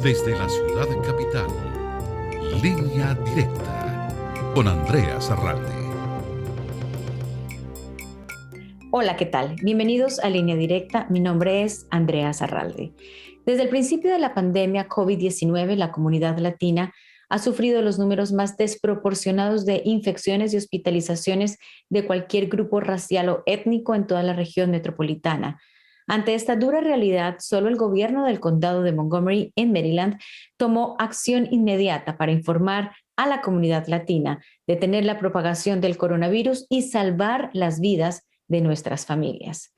Desde la ciudad capital, Línea Directa con Andrea Zarralde. Hola, ¿qué tal? Bienvenidos a Línea Directa. Mi nombre es Andrea Zarralde. Desde el principio de la pandemia COVID-19, la comunidad latina ha sufrido los números más desproporcionados de infecciones y hospitalizaciones de cualquier grupo racial o étnico en toda la región metropolitana. Ante esta dura realidad, solo el gobierno del condado de Montgomery, en Maryland, tomó acción inmediata para informar a la comunidad latina, detener la propagación del coronavirus y salvar las vidas de nuestras familias.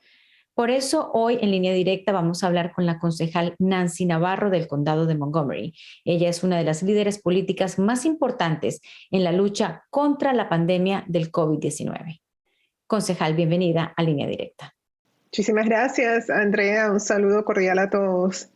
Por eso, hoy en Línea Directa vamos a hablar con la concejal Nancy Navarro del condado de Montgomery. Ella es una de las líderes políticas más importantes en la lucha contra la pandemia del COVID-19. Concejal, bienvenida a Línea Directa. Muchísimas gracias, Andrea. Un saludo cordial a todos.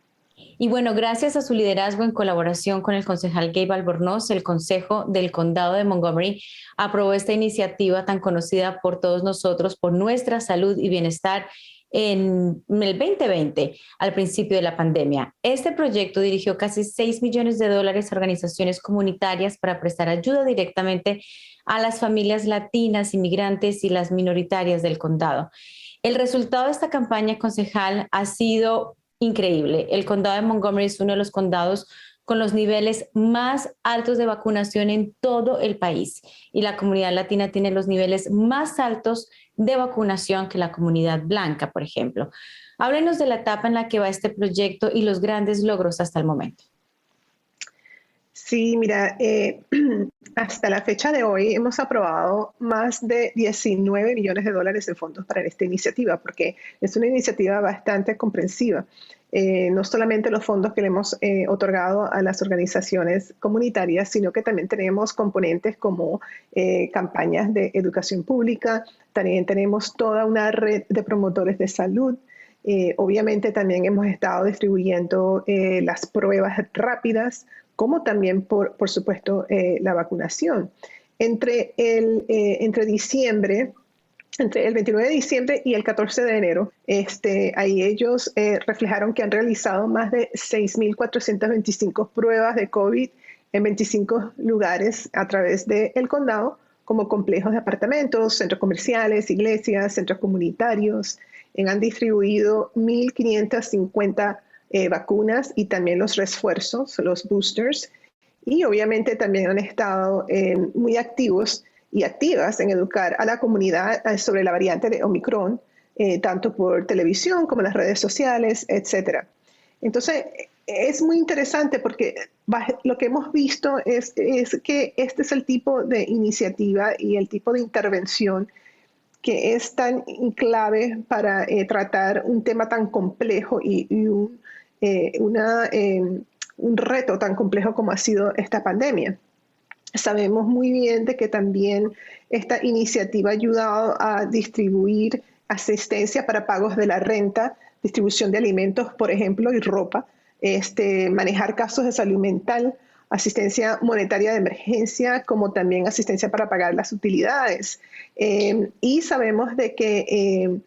Y bueno, gracias a su liderazgo en colaboración con el concejal Gabe Albornoz, el Consejo del Condado de Montgomery aprobó esta iniciativa tan conocida por todos nosotros por nuestra salud y bienestar en el 2020, al principio de la pandemia. Este proyecto dirigió casi $6 millones a organizaciones comunitarias para prestar ayuda directamente a las familias latinas, inmigrantes y las minoritarias del condado. El resultado de esta campaña, concejal, ha sido increíble. El condado de Montgomery es uno de los condados con los niveles más altos de vacunación en todo el país y la comunidad latina tiene los niveles más altos de vacunación que la comunidad blanca, por ejemplo. Háblenos de la etapa en la que va este proyecto y los grandes logros hasta el momento. Sí, mira, hasta la fecha de hoy hemos aprobado más de $19 millones en fondos para esta iniciativa, porque es una iniciativa bastante comprensiva. No solamente los fondos que le hemos otorgado a las organizaciones comunitarias, sino que también tenemos componentes como campañas de educación pública, también tenemos toda una red de promotores de salud. Obviamente también hemos estado distribuyendo las pruebas rápidas, como también, por supuesto, la vacunación. Entre el 29 de diciembre y el 14 de enero, ahí ellos reflejaron que han realizado más de 6.425 pruebas de COVID en 25 lugares a través del condado, como complejos de apartamentos, centros comerciales, iglesias, centros comunitarios. Han distribuido 1.550 vacunas y también los refuerzos, los boosters, y obviamente también han estado muy activos y activas en educar a la comunidad sobre la variante de Omicron, tanto por televisión como en las redes sociales, etc. Entonces, es muy interesante porque lo que hemos visto es que este es el tipo de iniciativa y el tipo de intervención que es tan clave para tratar un tema tan complejo y un reto tan complejo como ha sido esta pandemia. Sabemos muy bien de que también esta iniciativa ha ayudado a distribuir asistencia para pagos de la renta, distribución de alimentos, por ejemplo, y ropa, manejar casos de salud mental, asistencia monetaria de emergencia, como también asistencia para pagar las utilidades. Y sabemos de que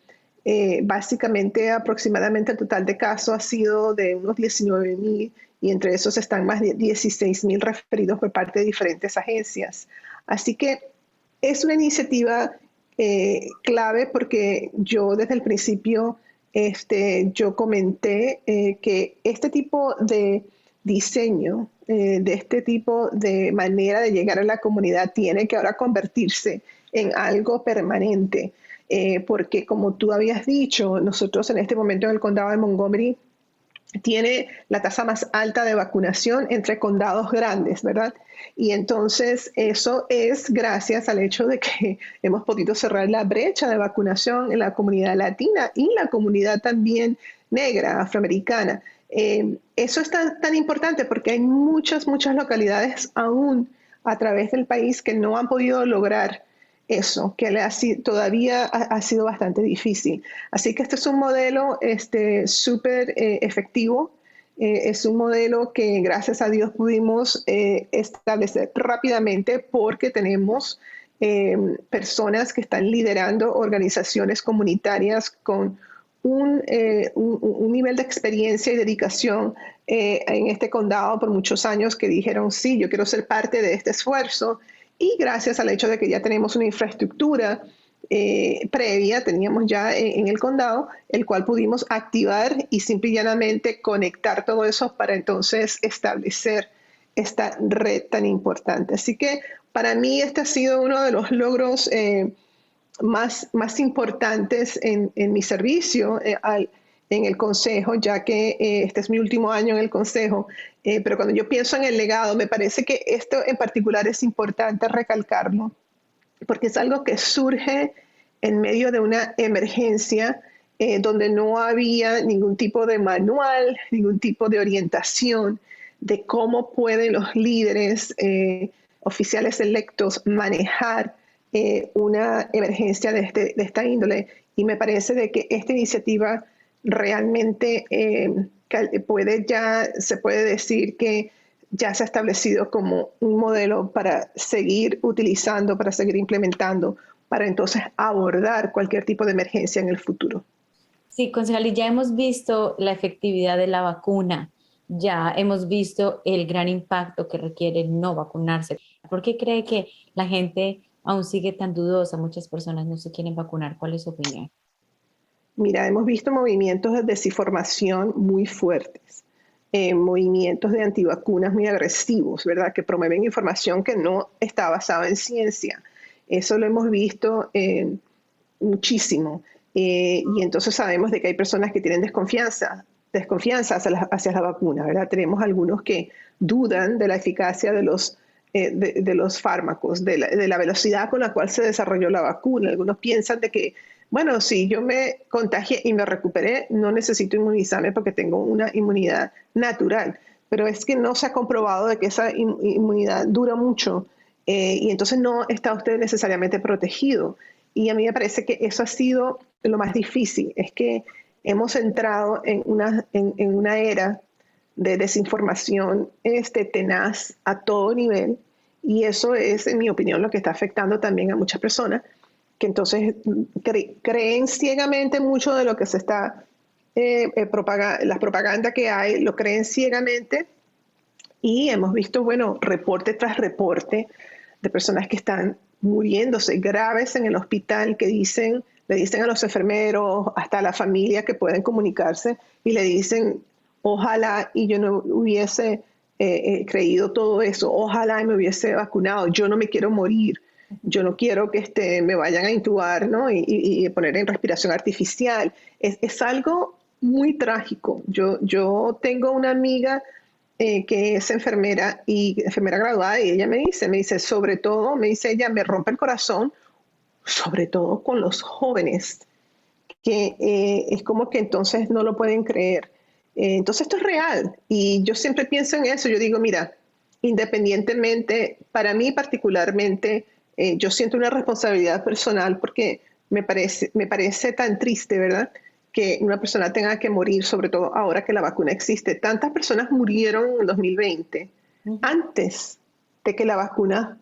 básicamente aproximadamente el total de casos ha sido de unos 19,000 y entre esos están más de 16,000 referidos por parte de diferentes agencias. Así que es una iniciativa clave porque yo desde el principio yo comenté que este tipo de diseño, de este tipo de manera de llegar a la comunidad tiene que ahora convertirse en algo permanente. Porque como tú habías dicho, nosotros en este momento en el condado de Montgomery tiene la tasa más alta de vacunación entre condados grandes, ¿verdad? Y entonces eso es gracias al hecho de que hemos podido cerrar la brecha de vacunación en la comunidad latina y la comunidad también negra, afroamericana. Eso es tan importante porque hay muchas localidades aún a través del país que no han podido lograr eso, que todavía ha sido bastante difícil. Así que este es un modelo súper efectivo. Es un modelo que gracias a Dios pudimos establecer rápidamente porque tenemos personas que están liderando organizaciones comunitarias con un nivel de experiencia y dedicación en este condado por muchos años que dijeron, sí, yo quiero ser parte de este esfuerzo. Y gracias al hecho de que ya tenemos una infraestructura previa, teníamos ya en el condado, el cual pudimos activar y simple y llanamente conectar todo eso para entonces establecer esta red tan importante. Así que para mí este ha sido uno de los logros más importantes en mi servicio en el Consejo, ya que este es mi último año en el Consejo. Pero cuando yo pienso en el legado, me parece que esto en particular es importante recalcarlo, porque es algo que surge en medio de una emergencia donde no había ningún tipo de manual, ningún tipo de orientación de cómo pueden los líderes oficiales electos manejar una emergencia de esta índole. Y me parece de que esta iniciativa realmente se puede decir que ya se ha establecido como un modelo para seguir utilizando, para seguir implementando, para entonces abordar cualquier tipo de emergencia en el futuro. Sí, concejal, y ya hemos visto la efectividad de la vacuna, ya hemos visto el gran impacto que requiere no vacunarse. ¿Por qué cree que la gente aún sigue tan dudosa? Muchas personas no se quieren vacunar. ¿Cuál es su opinión? Mira, hemos visto movimientos de desinformación muy fuertes, movimientos de antivacunas muy agresivos, ¿verdad? Que promueven información que no está basada en ciencia. Eso lo hemos visto muchísimo. Y entonces sabemos de que hay personas que tienen desconfianza hacia la vacuna, ¿verdad? Tenemos algunos que dudan de la eficacia de los fármacos, de la velocidad con la cual se desarrolló la vacuna. Algunos piensan de que, bueno, si yo me contagié y me recuperé, no necesito inmunizarme porque tengo una inmunidad natural. Pero es que no se ha comprobado de que esa inmunidad dura mucho y entonces no está usted necesariamente protegido. Y a mí me parece que eso ha sido lo más difícil, es que hemos entrado en una era de desinformación tenaz a todo nivel, y eso es, en mi opinión, lo que está afectando también a muchas personas, que entonces creen ciegamente mucho de lo que se está, las propagandas que hay, lo creen ciegamente, y hemos visto, bueno, reporte tras reporte de personas que están muriéndose graves en el hospital, que le dicen a los enfermeros, hasta a la familia que pueden comunicarse, y le dicen, ojalá y yo no hubiese creído todo eso, ojalá y me hubiese vacunado, yo no me quiero morir, yo no quiero que me vayan a intubar, ¿no? y poner en respiración artificial. Es algo muy trágico. Yo tengo una amiga que es enfermera y enfermera graduada, y ella me dice, sobre todo, me dice ella, me rompe el corazón, sobre todo con los jóvenes, que es como que entonces no lo pueden creer. Entonces esto es real, y yo siempre pienso en eso. Yo digo, mira, independientemente, para mí particularmente, yo siento una responsabilidad personal porque me parece tan triste, ¿verdad?, que una persona tenga que morir, sobre todo ahora que la vacuna existe. Tantas personas murieron en el 2020 antes de que la vacuna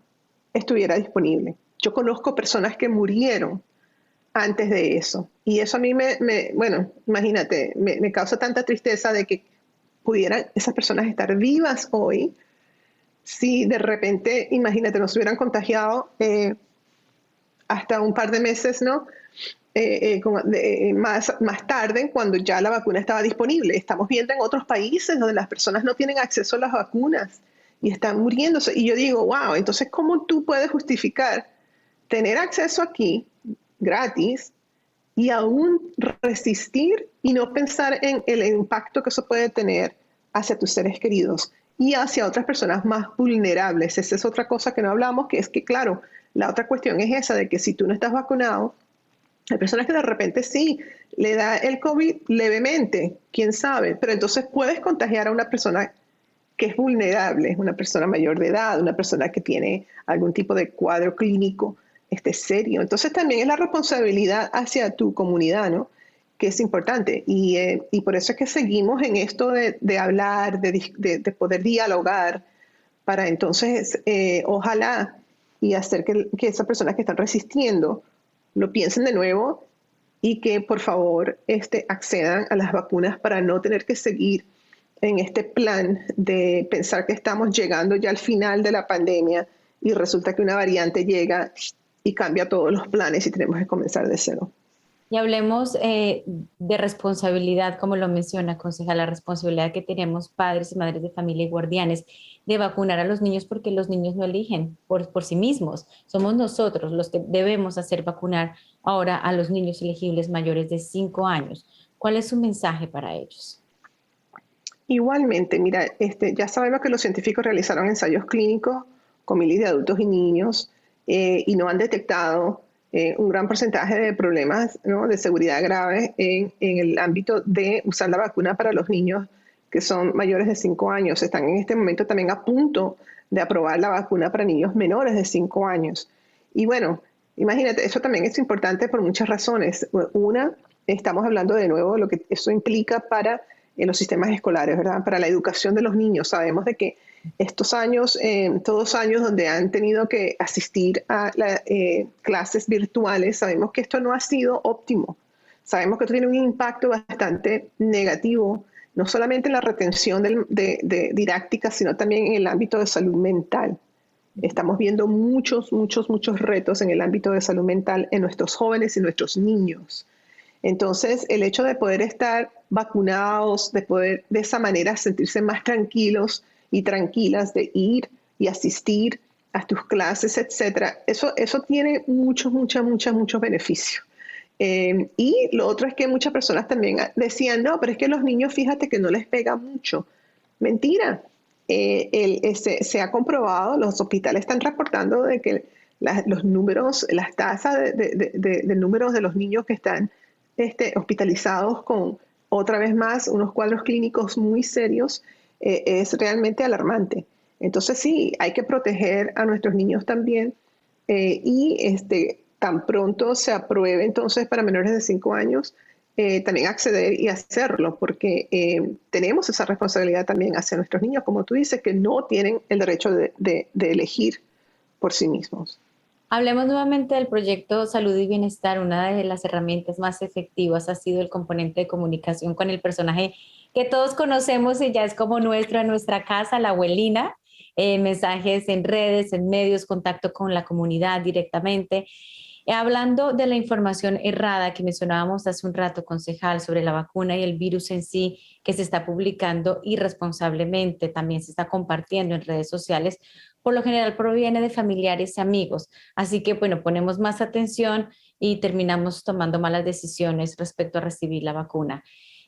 estuviera disponible. Yo conozco personas que murieron antes de eso. Y eso a mí bueno, imagínate, me causa tanta tristeza de que pudieran esas personas estar vivas hoy si de repente, imagínate, nos hubieran contagiado hasta un par de meses, ¿no? Más tarde, cuando ya la vacuna estaba disponible. Estamos viendo en otros países donde las personas no tienen acceso a las vacunas y están muriéndose. Y yo digo, wow, entonces, ¿cómo tú puedes justificar tener acceso aquí gratis y aún resistir y no pensar en el impacto que eso puede tener hacia tus seres queridos y hacia otras personas más vulnerables? Esa es otra cosa que no hablamos, que es que, claro, la otra cuestión es esa de que si tú no estás vacunado, hay personas que de repente sí le da el COVID levemente, quién sabe, pero entonces puedes contagiar a una persona que es vulnerable, una persona mayor de edad, una persona que tiene algún tipo de cuadro clínico serio. Entonces también es la responsabilidad hacia tu comunidad, ¿no?, que es importante. Y por eso es que seguimos en esto de hablar, de poder dialogar, para entonces ojalá y hacer que esas personas que están resistiendo lo piensen de nuevo y que por favor accedan a las vacunas para no tener que seguir en este plan de pensar que estamos llegando ya al final de la pandemia y resulta que una variante llega y cambia todos los planes y tenemos que comenzar de cero. Y hablemos de responsabilidad, como lo menciona, concejal, la responsabilidad que tenemos padres y madres de familia y guardianes de vacunar a los niños porque los niños no eligen por sí mismos. Somos nosotros los que debemos hacer vacunar ahora a los niños elegibles mayores de 5 años. ¿Cuál es su mensaje para ellos? Igualmente, mira, ya sabemos que los científicos realizaron ensayos clínicos con miles de adultos y niños y no han detectado un gran porcentaje de problemas, ¿no?, de seguridad grave en el ámbito de usar la vacuna para los niños que son mayores de 5 años. Están en este momento también a punto de aprobar la vacuna para niños menores de 5 años. Y bueno, imagínate, eso también es importante por muchas razones. Una, estamos hablando de nuevo de lo que eso implica para los sistemas escolares, ¿verdad? Para la educación de los niños. Sabemos de que estos años, todos años donde han tenido que asistir a clases virtuales, sabemos que esto no ha sido óptimo. Sabemos que esto tiene un impacto bastante negativo, no solamente en la retención de didáctica, sino también en el ámbito de salud mental. Estamos viendo muchos retos en el ámbito de salud mental en nuestros jóvenes y nuestros niños. Entonces, el hecho de poder estar vacunados, de poder de esa manera sentirse más tranquilos y tranquilas de ir y asistir a tus clases, etcétera, eso tiene muchos beneficios. Y lo otro es que muchas personas también decían, no, pero es que los niños, fíjate que no les pega mucho. Mentira. Se ha comprobado, los hospitales están reportando de que los números, las tasas de números de los niños que están hospitalizados con, otra vez más, unos cuadros clínicos muy serios, es realmente alarmante. Entonces sí, hay que proteger a nuestros niños también tan pronto se apruebe entonces para menores de 5 años, también acceder y hacerlo, porque tenemos esa responsabilidad también hacia nuestros niños, como tú dices, que no tienen el derecho de elegir por sí mismos. Hablemos nuevamente del proyecto Salud y Bienestar. Una de las herramientas más efectivas ha sido el componente de comunicación con el personaje que todos conocemos y ya es como nuestra casa, la abuelina. Mensajes en redes, en medios, contacto con la comunidad directamente. Hablando de la información errada que mencionábamos hace un rato, concejal, sobre la vacuna y el virus en sí, que se está publicando irresponsablemente, también se está compartiendo en redes sociales, por lo general proviene de familiares y amigos. Así que, bueno, ponemos más atención y terminamos tomando malas decisiones respecto a recibir la vacuna.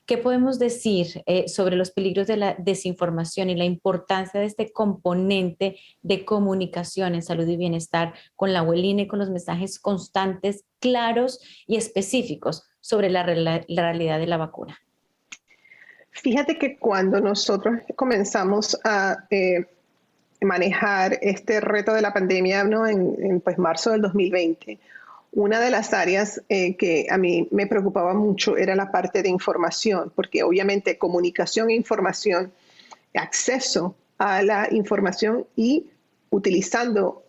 ¿Qué podemos decir sobre los peligros de la desinformación y la importancia de este componente de comunicación en salud y bienestar con la abuelina y con los mensajes constantes, claros y específicos sobre la realidad de la vacuna? Fíjate que cuando nosotros comenzamos a manejar este reto de la pandemia, ¿no?, en marzo del 2020, una de las áreas que a mí me preocupaba mucho era la parte de información, porque obviamente comunicación e información, acceso a la información y utilizando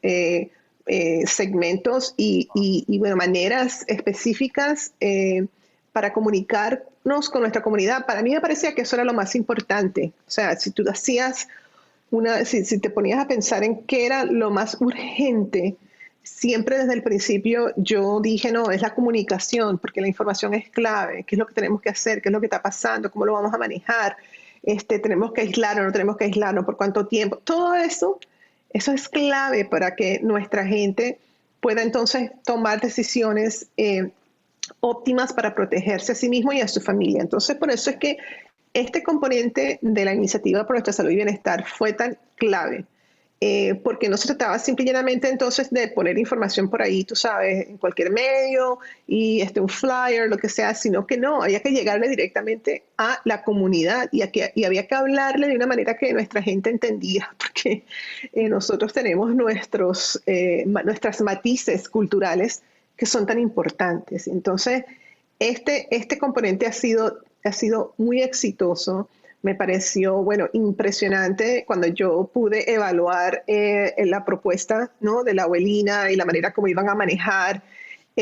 segmentos y bueno, maneras específicas para comunicarnos con nuestra comunidad. Para mí me parecía que eso era lo más importante. O sea, si tú hacías si te ponías a pensar en qué era lo más urgente, siempre desde el principio yo dije, no, es la comunicación, porque la información es clave, qué es lo que tenemos que hacer, qué es lo que está pasando, cómo lo vamos a manejar, tenemos que aislarnos, no tenemos que aislarnos, por cuánto tiempo, todo eso es clave para que nuestra gente pueda entonces tomar decisiones óptimas para protegerse a sí mismo y a su familia. Entonces, por eso es que este componente de la iniciativa por nuestra salud y bienestar fue tan clave, porque no se trataba simple y llanamente entonces de poner información por ahí, tú sabes, en cualquier medio y un flyer, lo que sea, sino que no, había que llegarle directamente a la comunidad y había que hablarle de una manera que nuestra gente entendía, porque nosotros tenemos nuestras matices culturales que son tan importantes. Entonces, este componente ha sido muy exitoso. Me pareció, bueno, impresionante cuando yo pude evaluar la propuesta, ¿no?, de la abuelina y la manera como iban a manejar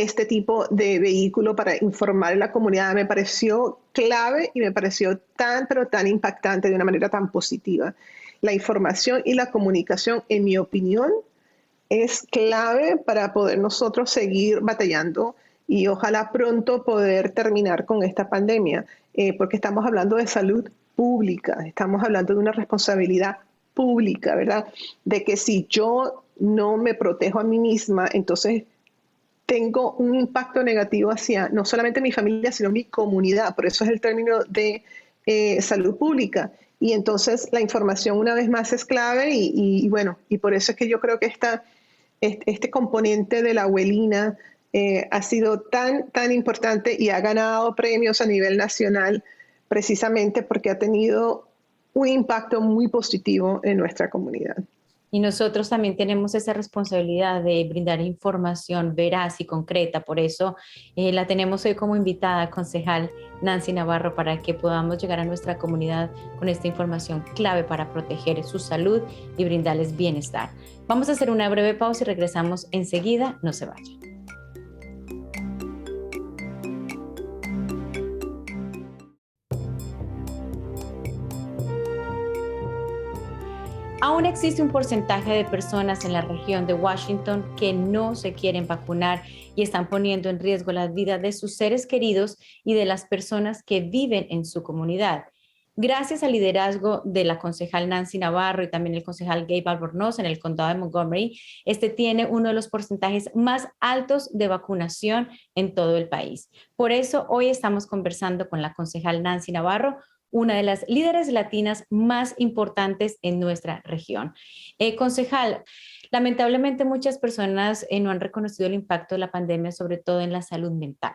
este tipo de vehículo para informar a la comunidad me pareció clave y me pareció pero tan impactante de una manera tan positiva. La información y la comunicación, en mi opinión, es clave para poder nosotros seguir batallando y ojalá pronto poder terminar con esta pandemia, porque estamos hablando de salud pública, estamos hablando de una responsabilidad pública, ¿verdad? De que si yo no me protejo a mí misma, entonces tengo un impacto negativo hacia no solamente mi familia, sino mi comunidad. Por eso es el término de salud pública. Y entonces la información una vez más es clave y bueno, y por eso es que yo creo que este componente de la abuelina ha sido tan importante y ha ganado premios a nivel nacional precisamente porque ha tenido un impacto muy positivo en nuestra comunidad. Y nosotros también tenemos esa responsabilidad de brindar información veraz y concreta. Por eso la tenemos hoy como invitada, concejal Nancy Navarro, para que podamos llegar a nuestra comunidad con esta información clave para proteger su salud y brindarles bienestar. Vamos a hacer una breve pausa y regresamos enseguida. No se vayan. Aún existe un porcentaje de personas en la región de Washington que no se quieren vacunar y están poniendo en riesgo la vida de sus seres queridos y de las personas que viven en su comunidad. Gracias al liderazgo de la concejal Nancy Navarro y también el concejal Gabe Albornoz en el condado de Montgomery, este tiene uno de los porcentajes más altos de vacunación en todo el país. Por eso hoy estamos conversando con la concejal Nancy Navarro, una de las líderes latinas más importantes en nuestra región. Concejal, lamentablemente muchas personas no han reconocido el impacto de la pandemia, sobre todo en la salud mental.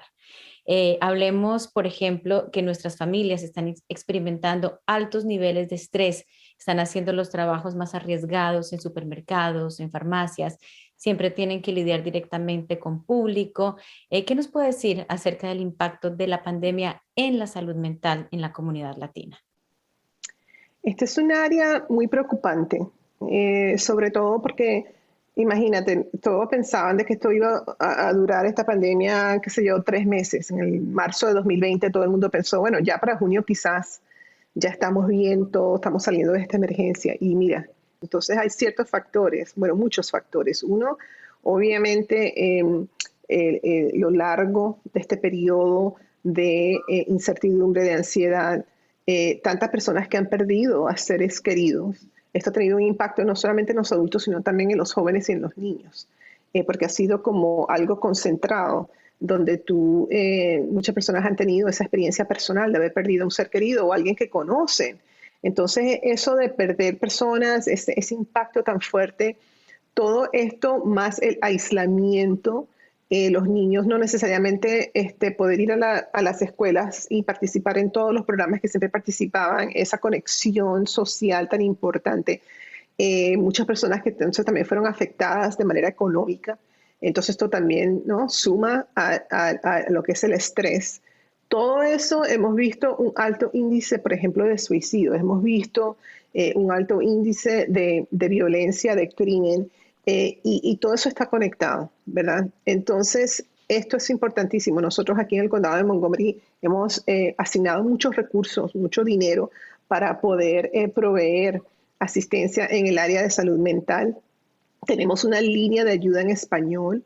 Hablemos, por ejemplo, que nuestras familias están experimentando altos niveles de estrés, están haciendo los trabajos más arriesgados en supermercados, en farmacias, siempre tienen que lidiar directamente con público. ¿Qué nos puede decir acerca del impacto de la pandemia en la salud mental en la comunidad latina? Este es un área muy preocupante, sobre todo porque, imagínate, todos pensaban de que esto iba a durar esta pandemia, qué sé yo, 3 meses. En el marzo de 2020 todo el mundo pensó, bueno, ya para junio quizás ya estamos bien, todos estamos saliendo de esta emergencia. Y mira, entonces hay ciertos factores, bueno, muchos factores. Uno, obviamente, lo largo de este periodo de incertidumbre, de ansiedad, tantas personas que han perdido a seres queridos. Esto ha tenido un impacto no solamente en los adultos, sino también en los jóvenes y en los niños, porque ha sido como algo concentrado, donde muchas personas han tenido esa experiencia personal de haber perdido a un ser querido o alguien que conocen. Entonces, eso de perder personas, ese impacto tan fuerte, todo esto más el aislamiento, los niños no necesariamente poder ir a las escuelas y participar en todos los programas que siempre participaban, esa conexión social tan importante. Muchas personas que entonces también fueron afectadas de manera económica. Entonces esto también, ¿no?, suma a lo que es el estrés. Todo eso hemos visto un alto índice, por ejemplo, de suicidio. Hemos visto un alto índice de violencia, de crimen. Y todo eso está conectado, ¿verdad? Entonces, esto es importantísimo. Nosotros aquí en el condado de Montgomery hemos asignado muchos recursos, mucho dinero para poder proveer asistencia en el área de salud mental. Tenemos una línea de ayuda en español,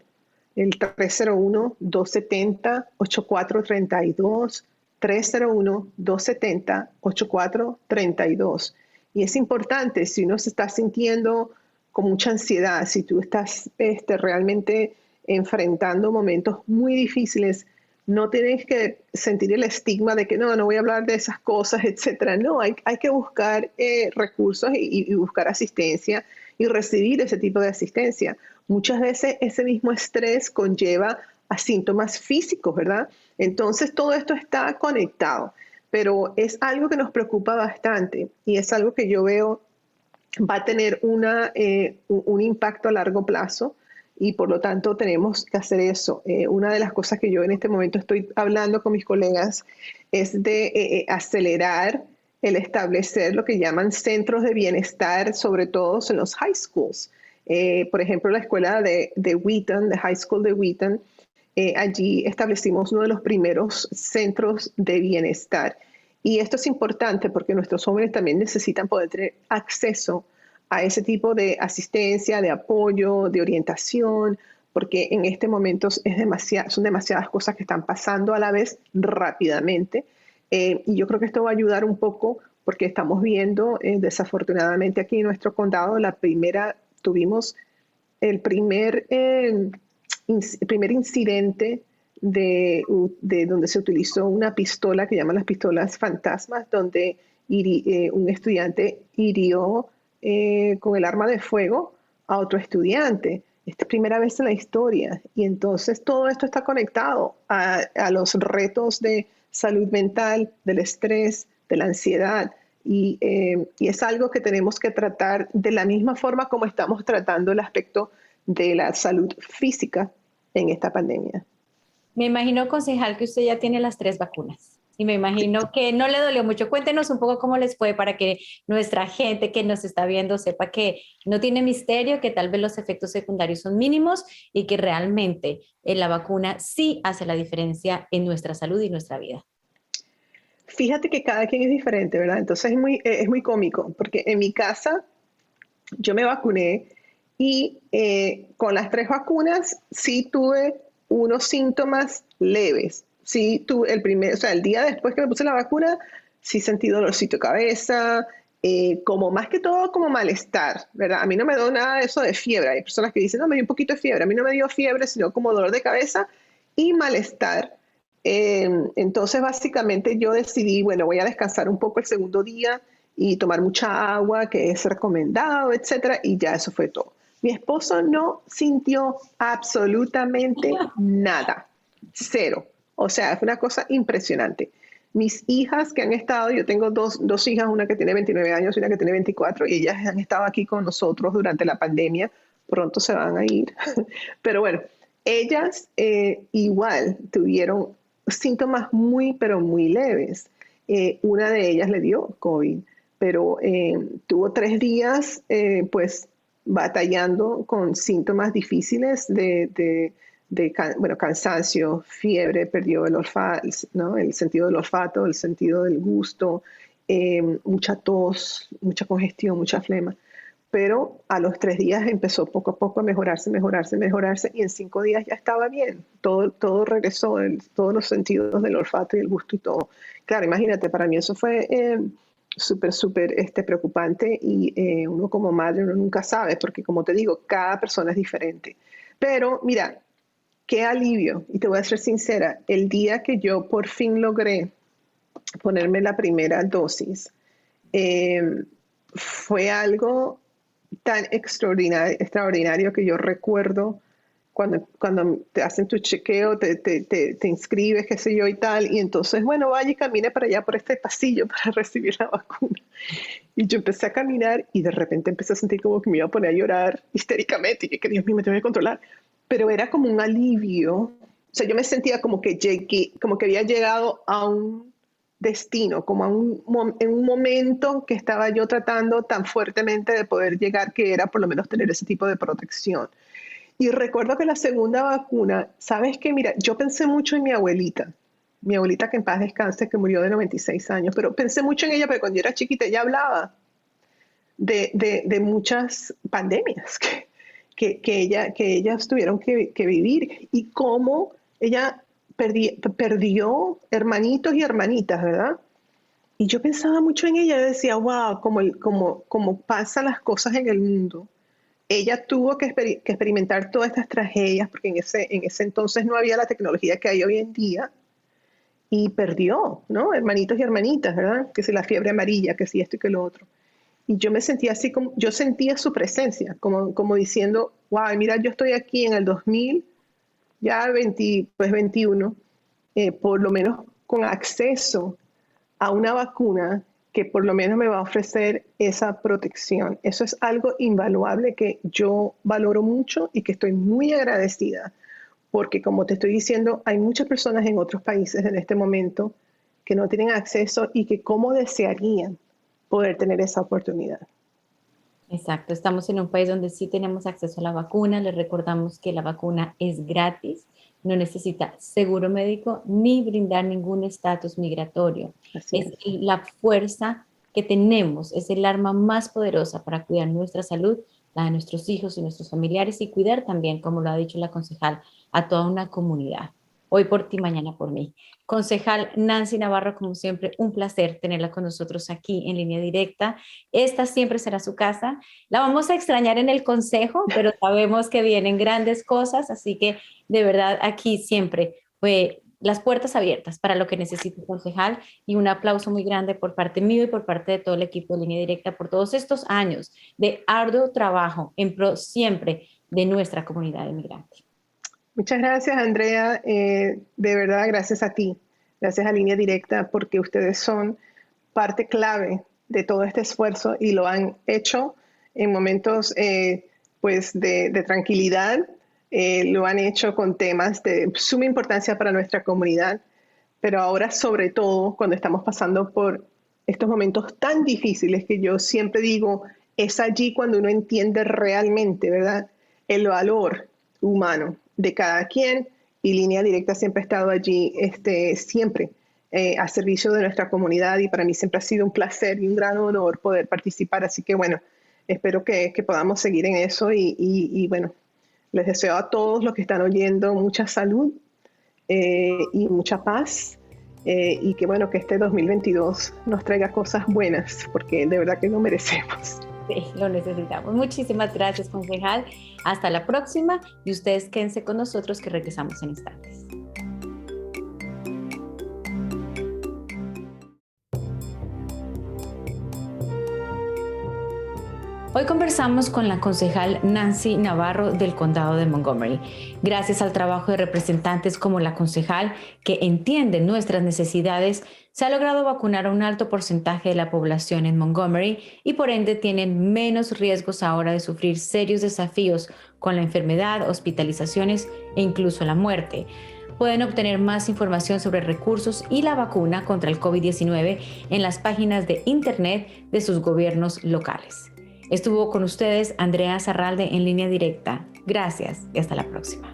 el 301-270-8432, 301-270-8432. Y es importante, si uno se está sintiendo con mucha ansiedad, si tú estás realmente enfrentando momentos muy difíciles, no tienes que sentir el estigma de que no voy a hablar de esas cosas, etcétera. No, hay que buscar recursos y buscar asistencia y recibir ese tipo de asistencia. Muchas veces ese mismo estrés conlleva a síntomas físicos, ¿verdad? Entonces todo esto está conectado, pero es algo que nos preocupa bastante y es algo que yo veo va a tener un impacto a largo plazo y por lo tanto tenemos que hacer eso. Una de las cosas que yo en este momento estoy hablando con mis colegas es de acelerar el establecer lo que llaman centros de bienestar, sobre todo en los high schools. Por ejemplo, la escuela de Wheaton, de High School de Wheaton, allí establecimos uno de los primeros centros de bienestar. Y esto es importante porque nuestros jóvenes también necesitan poder tener acceso a ese tipo de asistencia, de apoyo, de orientación, porque en este momento son demasiadas cosas que están pasando a la vez rápidamente. Y yo creo que esto va a ayudar un poco porque estamos viendo, desafortunadamente aquí en nuestro condado, tuvimos el primer incidente de donde se utilizó una pistola que llaman las pistolas fantasmas, donde un estudiante hirió con el arma de fuego a otro estudiante. Esta es primera vez en la historia y entonces todo esto está conectado a los retos de salud mental, del estrés, de la ansiedad y es algo que tenemos que tratar de la misma forma como estamos tratando el aspecto de la salud física en esta pandemia. Me imagino, concejal, que usted ya tiene las 3 vacunas. Y me imagino que no le dolió mucho. Cuéntenos un poco cómo les fue para que nuestra gente que nos está viendo sepa que no tiene misterio, que tal vez los efectos secundarios son mínimos y que realmente la vacuna sí hace la diferencia en nuestra salud y nuestra vida. Fíjate que cada quien es diferente, ¿verdad? Entonces es muy cómico, porque en mi casa yo me vacuné y con las 3 vacunas sí tuve unos síntomas leves. Sí, el día después que me puse la vacuna, sí sentí dolorcito de cabeza, como más que todo como malestar, ¿verdad? A mí no me dio nada de eso de fiebre. Hay personas que dicen, no, me dio un poquito de fiebre. A mí no me dio fiebre, sino como dolor de cabeza y malestar. Entonces, básicamente yo decidí, bueno, voy a descansar un poco el segundo día y tomar mucha agua, que es recomendado, etcétera, y ya eso fue todo. Mi esposo no sintió absolutamente nada, 0. O sea, fue una cosa impresionante. Mis hijas que han estado, yo tengo dos hijas, una que tiene 29 años y una que tiene 24, y ellas han estado aquí con nosotros durante la pandemia, pronto se van a ir. Pero bueno, ellas igual tuvieron síntomas pero muy leves. Una de ellas le dio COVID, pero tuvo 3 días pues batallando con síntomas difíciles cansancio, fiebre, perdió el olfato, ¿no? El sentido del olfato, el sentido del gusto, mucha tos, mucha congestión, mucha flema. Pero a los 3 días empezó poco a poco a mejorarse y en 5 días ya estaba bien. Todo regresó, todos los sentidos del olfato y el gusto y todo. Claro, imagínate, para mí eso fue súper preocupante y uno como madre uno nunca sabe porque como te digo, cada persona es diferente. Pero mira, qué alivio, y te voy a ser sincera, el día que yo por fin logré ponerme la primera dosis, fue algo tan extraordinario que yo recuerdo cuando te hacen tu chequeo, te inscribes, qué sé yo y tal, y entonces, bueno, vaya y camine para allá por este pasillo para recibir la vacuna. Y yo empecé a caminar y de repente empecé a sentir como que me iba a poner a llorar histéricamente y que Dios mío, me tengo que controlar. Pero era como un alivio. O sea, yo me sentía como que había llegado a un destino, como en un momento que estaba yo tratando tan fuertemente de poder llegar, que era por lo menos tener ese tipo de protección. Y recuerdo que la segunda vacuna, ¿sabes qué? Mira, yo pensé mucho en mi abuelita que en paz descanse, que murió de 96 años, pero pensé mucho en ella porque cuando yo era chiquita ella hablaba de muchas pandemias que ellas tuvieron que vivir y cómo ella perdió hermanitos y hermanitas, ¿verdad? Y yo pensaba mucho en ella y decía, wow, como pasan las cosas en el mundo. Ella tuvo que experimentar todas estas tragedias porque en ese entonces no había la tecnología que hay hoy en día y perdió, ¿no? Hermanitos y hermanitas, ¿verdad? Que si la fiebre amarilla, que si esto y que lo otro. Y yo me sentía así, yo sentía su presencia, como diciendo, wow, mira, yo estoy aquí en el 2000, ya 21, por lo menos con acceso a una vacuna que por lo menos me va a ofrecer esa protección. Eso es algo invaluable que yo valoro mucho y que estoy muy agradecida, porque como te estoy diciendo, hay muchas personas en otros países en este momento que no tienen acceso y que cómo desearían poder tener esa oportunidad. Exacto, estamos en un país donde sí tenemos acceso a la vacuna. Les recordamos que la vacuna es gratis, no necesita seguro médico ni brindar ningún estatus migratorio. Así Es es. la fuerza que tenemos, es el arma más poderosa para cuidar nuestra salud, la de nuestros hijos y nuestros familiares y cuidar también, como lo ha dicho la concejal, a toda una comunidad. Hoy por ti, mañana por mí. Concejal Nancy Navarro, como siempre, un placer tenerla con nosotros aquí en Línea Directa. Esta siempre será su casa. La vamos a extrañar en el consejo, pero sabemos que vienen grandes cosas, así que de verdad aquí siempre las puertas abiertas para lo que necesite concejal y un aplauso muy grande por parte mío y por parte de todo el equipo de Línea Directa por todos estos años de arduo trabajo en pro siempre de nuestra comunidad inmigrante. Muchas gracias, Andrea. De verdad, gracias a ti, gracias a Línea Directa, porque ustedes son parte clave de todo este esfuerzo y lo han hecho en momentos pues de tranquilidad, lo han hecho con temas de suma importancia para nuestra comunidad, pero ahora sobre todo cuando estamos pasando por estos momentos tan difíciles que yo siempre digo, es allí cuando uno entiende realmente, ¿verdad?, el valor humano de cada quien, y Línea Directa siempre ha estado allí, siempre a servicio de nuestra comunidad, y para mí siempre ha sido un placer y un gran honor poder participar, así que bueno, espero que podamos seguir en eso y bueno, les deseo a todos los que están oyendo mucha salud y mucha paz, y que bueno, que este 2022 nos traiga cosas buenas, porque de verdad que lo merecemos. Sí, lo necesitamos. Muchísimas gracias, concejal. Hasta la próxima y ustedes quédense con nosotros que regresamos en instantes. Hoy conversamos con la concejal Nancy Navarro del Condado de Montgomery. Gracias al trabajo de representantes como la concejal que entienden nuestras necesidades, se ha logrado vacunar a un alto porcentaje de la población en Montgomery y por ende tienen menos riesgos ahora de sufrir serios desafíos con la enfermedad, hospitalizaciones e incluso la muerte. Pueden obtener más información sobre recursos y la vacuna contra el COVID-19 en las páginas de internet de sus gobiernos locales. Estuvo con ustedes Andrea Zarralde en Línea Directa. Gracias y hasta la próxima.